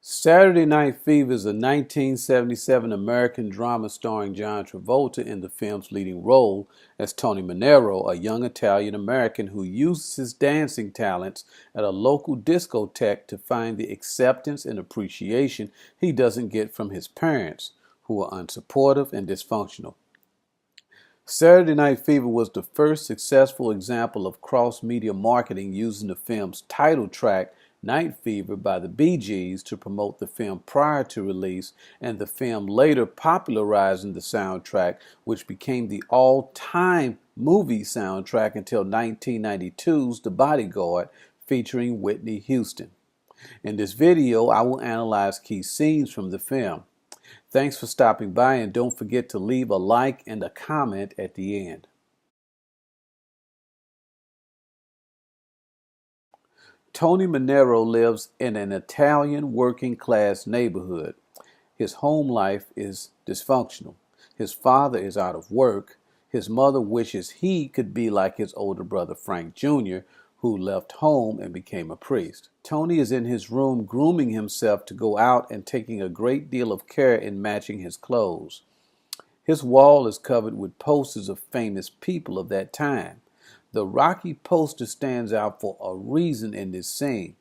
Saturday Night Fever is a 1977 American drama starring John Travolta in the film's leading role as Tony Manero, a young Italian-American who uses his dancing talents at a local discotheque to find the acceptance and appreciation he doesn't get from his parents, who are unsupportive and dysfunctional. Saturday Night Fever was the first successful example of cross-media marketing using the film's title track Night Fever by the BeeGees to promote the film prior to release, and the film later popularizing the soundtrack, which became the all-time movie soundtrack until 1992's The Bodyguard, featuring Whitney Houston. In this video, I will analyze key scenes from the film. Thanks for stopping by, and don't forget to leave a like and a comment at the end. Tony Manero lives in an Italian working-class neighborhood. His home life is dysfunctional. His father is out of work. His mother wishes he could be like his older brother Frank Jr., who left home and became a priest. Tony is in his room grooming himself to go out and taking a great deal of care in matching his clothes. His wall is covered with posters of famous people of that time. The Rocky poster stands out for a reason in this scene.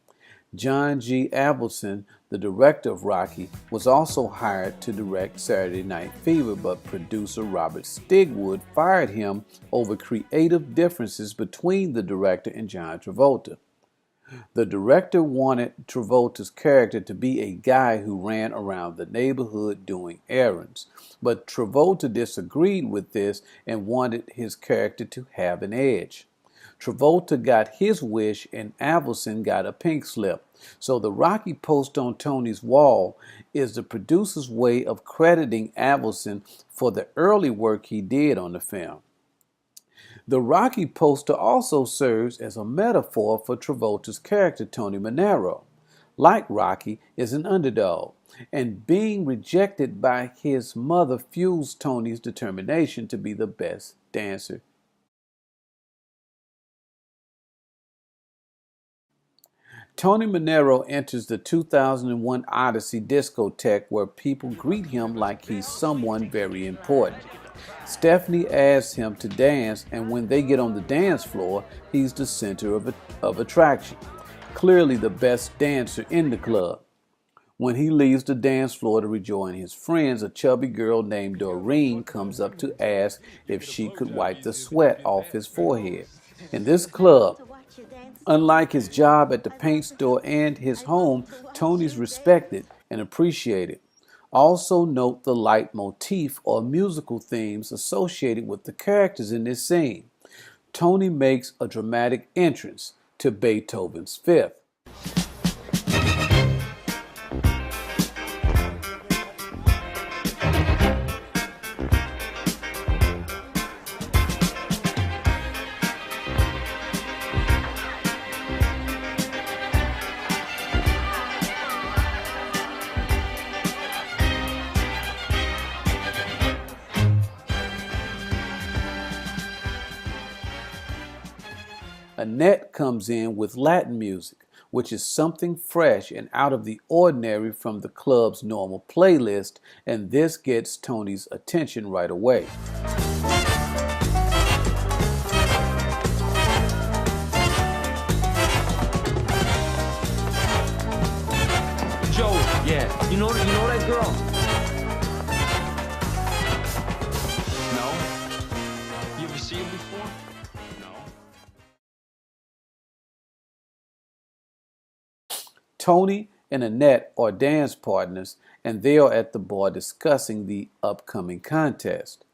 John G. Avildsen, the director of Rocky, was also hired to direct Saturday Night Fever, but producer Robert Stigwood fired him over creative differences between the director and John Travolta. The director wanted Travolta's character to be a guy who ran around the neighborhood doing errands, but Travolta disagreed with this and wanted his character to have an edge. Travolta got his wish and Avildsen got a pink slip. So the Rocky poster on Tony's wall is the producer's way of crediting Avildsen for the early work he did on the film. The Rocky poster also serves as a metaphor for Travolta's character, Tony Manero. Like Rocky, is an underdog, and being rejected by his mother fuels Tony's determination to be the best dancer. Tony Manero enters the 2001 Odyssey discotheque where people greet him like he's someone very important. Stephanie asks him to dance, and when they get on the dance floor, he's the center of attraction. Clearly the best dancer in the club. When he leaves the dance floor to rejoin his friends, a chubby girl named Doreen comes up to ask if she could wipe the sweat off his forehead. In this club, unlike his job at the paint store and his home, Tony's respected and appreciated. Also note the leitmotif or musical themes associated with the characters in this scene. Tony makes a dramatic entrance to Beethoven's Fifth. Annette comes in with Latin music, which is something fresh and out of the ordinary from the club's normal playlist, and this gets Tony's attention right away. Joe, yeah, you know that girl? No? You ever see her before? No. Tony and Annette are dance partners, and they are at the bar discussing the upcoming contest.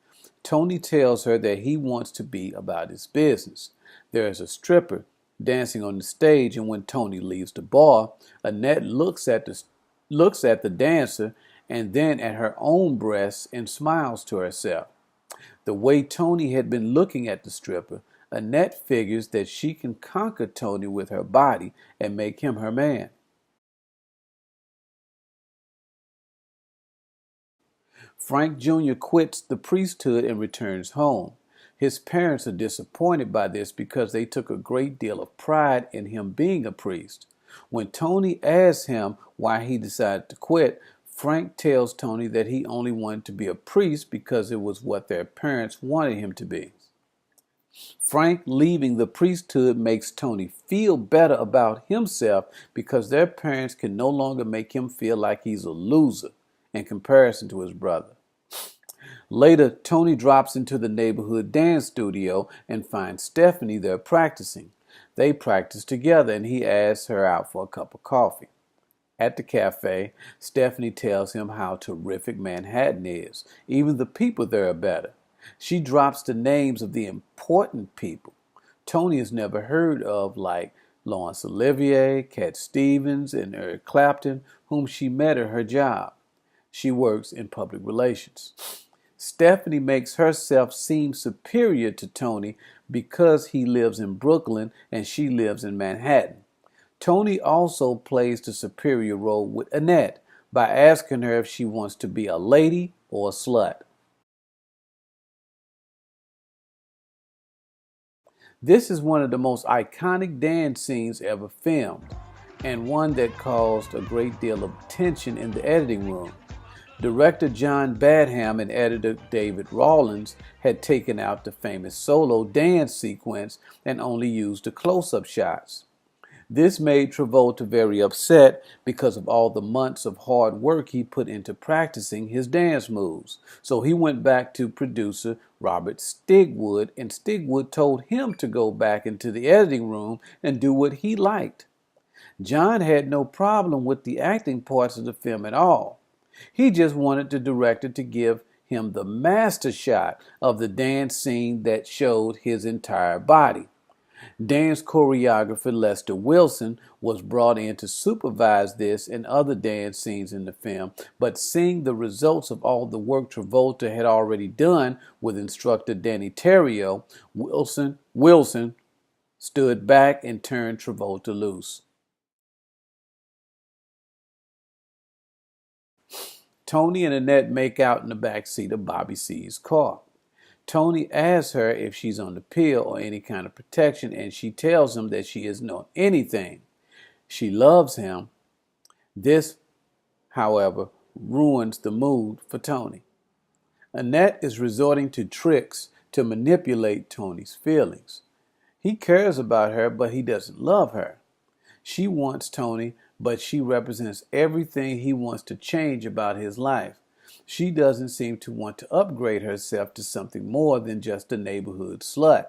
Tony tells her that he wants to be about his business. There is a stripper dancing on the stage, and when Tony leaves the bar, Annette looks at the dancer and then at her own breasts and smiles to herself. The way Tony had been looking at the stripper, Annette figures that she can conquer Tony with her body and make him her man. Frank Jr. quits the priesthood and returns home. His parents are disappointed by this because they took a great deal of pride in him being a priest. When Tony asks him why he decided to quit, Frank tells Tony that he only wanted to be a priest because it was what their parents wanted him to be. Frank leaving the priesthood makes Tony feel better about himself because their parents can no longer make him feel like he's a loser in comparison to his brother. Later, Tony drops into the neighborhood dance studio and finds Stephanie there practicing. They practice together and he asks her out for a cup of coffee. At the cafe, Stephanie tells him how terrific Manhattan is. Even the people there are better. She drops the names of the important people Tony has never heard of, like Laurence Olivier, Cat Stevens, and Eric Clapton, whom she met at her job. She works in public relations. Stephanie makes herself seem superior to Tony because he lives in Brooklyn and she lives in Manhattan. Tony also plays the superior role with Annette by asking her if she wants to be a lady or a slut. This is one of the most iconic dance scenes ever filmed, and one that caused a great deal of tension in the editing room. Director John Badham and editor David Rawlins had taken out the famous solo dance sequence and only used the close-up shots. This made Travolta very upset because of all the months of hard work he put into practicing his dance moves. So he went back to producer Robert Stigwood, and Stigwood told him to go back into the editing room and do what he liked. John had no problem with the acting parts of the film at all. He just wanted the director to give him the master shot of the dance scene that showed his entire body. Dance choreographer Lester Wilson was brought in to supervise this and other dance scenes in the film, but seeing the results of all the work Travolta had already done with instructor Danny Terrio, Wilson stood back and turned Travolta loose. Tony and Annette make out in the back seat of Bobby C's car. Tony asks her if she's on the pill or any kind of protection, and she tells him that she isn't on anything. She loves him. This, however, ruins the mood for Tony. Annette is resorting to tricks to manipulate Tony's feelings. He cares about her, but he doesn't love her. She wants Tony, but she represents everything he wants to change about his life. She doesn't seem to want to upgrade herself to something more than just a neighborhood slut.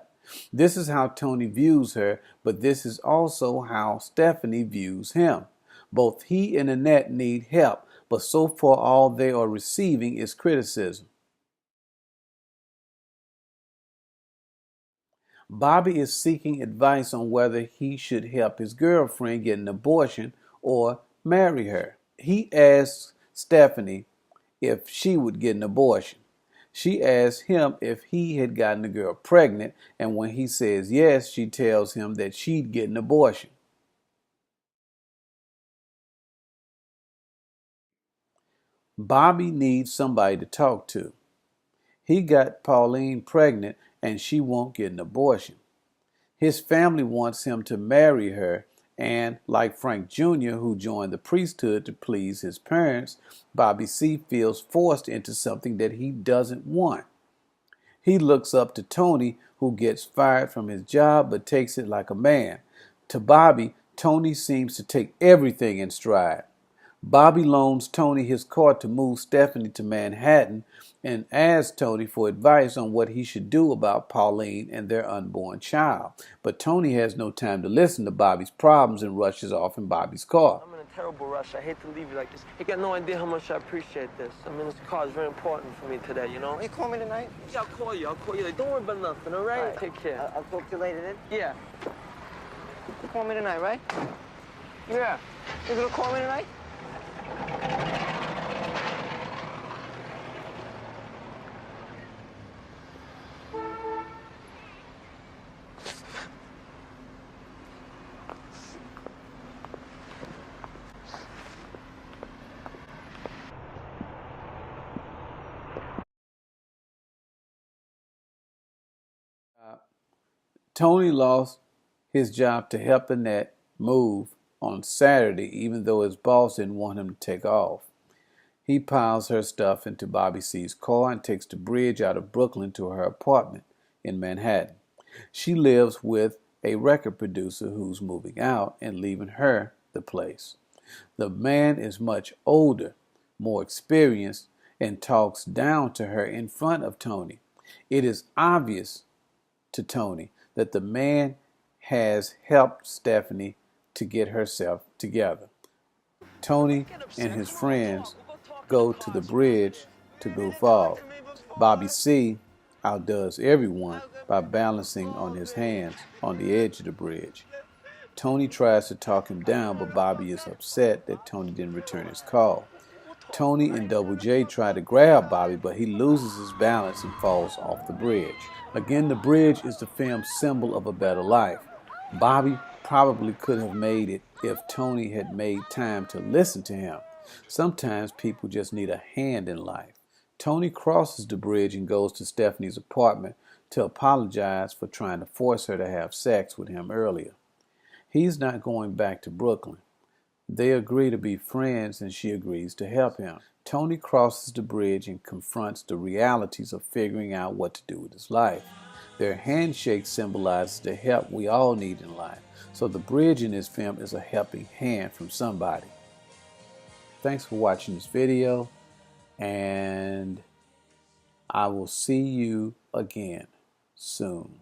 This is how Tony views her, but this is also how Stephanie views him. Both he and Annette need help, but so far all they are receiving is criticism. Bobby is seeking advice on whether he should help his girlfriend get an abortion or marry her. He asks Stephanie if she would get an abortion. She asks him if he had gotten the girl pregnant, and when he says yes, she tells him that she'd get an abortion. Bobby needs somebody to talk to. He got Pauline pregnant and she won't get an abortion. His family wants him to marry her, and like Frank Jr., who joined the priesthood to please his parents, Bobby C. feels forced into something that he doesn't want. He looks up to Tony, who gets fired from his job but takes it like a man. To Bobby, Tony seems to take everything in stride. Bobby loans Tony his car to move Stephanie to Manhattan and asks Tony for advice on what he should do about Pauline and their unborn child. But Tony has no time to listen to Bobby's problems and rushes off in Bobby's car. I'm in a terrible rush. I hate to leave you like this. You got no idea how much I appreciate this. I mean, this car is very important for me today, you know? Will you call me tonight? Yeah, I'll call you. Like, don't worry about nothing, all right? All right. Take care. I'll talk to you later then. Yeah. You call me tonight, right? Yeah. You gonna call me tonight? Tony lost his job to help Annette move on Saturday, even though his boss didn't want him to take off. He piles her stuff into Bobby C's car and takes the bridge out of Brooklyn to her apartment in Manhattan. She lives with a record producer who's moving out and leaving her the place. The man is much older, more experienced, and talks down to her in front of Tony. It is obvious to Tony that the man has helped Stephanie to get herself together. Tony and his friends go to the bridge to goof off. Bobby C outdoes everyone by balancing on his hands on the edge of the bridge. Tony tries to talk him down, but Bobby is upset that Tony didn't return his call. Tony and Double J try to grab Bobby, but he loses his balance and falls off the bridge. Again, the bridge is the film's symbol of a better life. Bobby probably could have made it if Tony had made time to listen to him. Sometimes people just need a hand in life. Tony crosses the bridge and goes to Stephanie's apartment to apologize for trying to force her to have sex with him earlier. He's not going back to Brooklyn. They agree to be friends and she agrees to help him. Tony crosses the bridge and confronts the realities of figuring out what to do with his life. Their handshake symbolizes the help we all need in life. So the bridge in this film is a helping hand from somebody. Thanks for watching this video, and I will see you again soon.